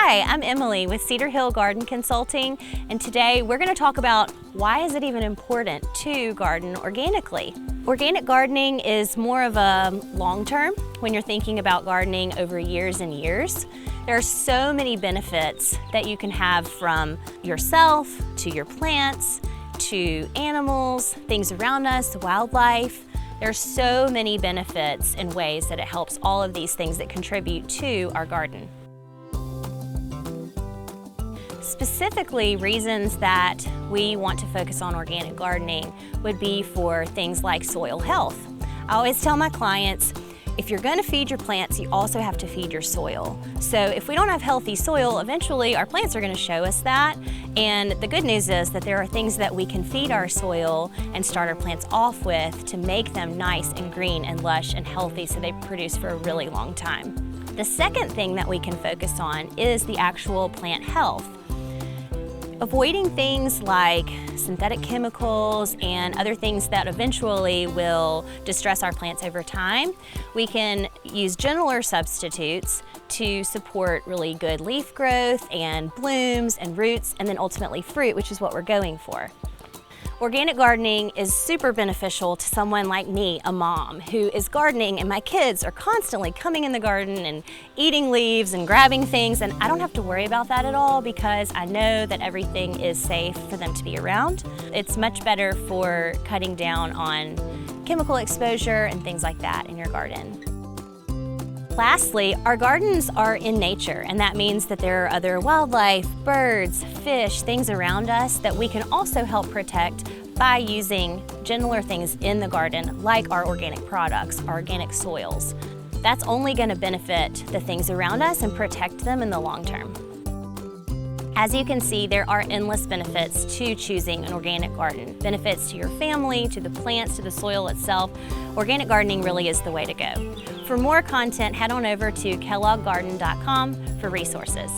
Hi, I'm Emily with Cedar Hill Garden Consulting, and today we're going to talk about why is it even important to garden organically. Organic gardening is more of a long-term when you're thinking about gardening over years and years. There are so many benefits that you can have from yourself to your plants to animals, things around us, wildlife. There are so many benefits and ways that it helps all of these things that contribute to our garden. Specifically, reasons that we want to focus on organic gardening would be for things like soil health. I always tell my clients, if you're going to feed your plants, you also have to feed your soil. So if we don't have healthy soil, eventually our plants are going to show us that. And the good news is that there are things that we can feed our soil and start our plants off with to make them nice and green and lush and healthy so they produce for a really long time. The second thing that we can focus on is the actual plant health. Avoiding things like synthetic chemicals and other things that eventually will distress our plants over time, we can use gentler substitutes to support really good leaf growth and blooms and roots and then ultimately fruit, which is what we're going for. Organic gardening is super beneficial to someone like me, a mom, who is gardening and my kids are constantly coming in the garden and eating leaves and grabbing things, and I don't have to worry about that at all because I know that everything is safe for them to be around. It's much better for cutting down on chemical exposure and things like that in your garden. Lastly, our gardens are in nature, and that means that there are other wildlife, birds, fish, things around us that we can also help protect by using gentler things in the garden, like our organic products, our organic soils. That's only going to benefit the things around us and protect them in the long term. As you can see, there are endless benefits to choosing an organic garden. Benefits to your family, to the plants, to the soil itself. Organic gardening really is the way to go. For more content, head on over to kellogggarden.com for resources.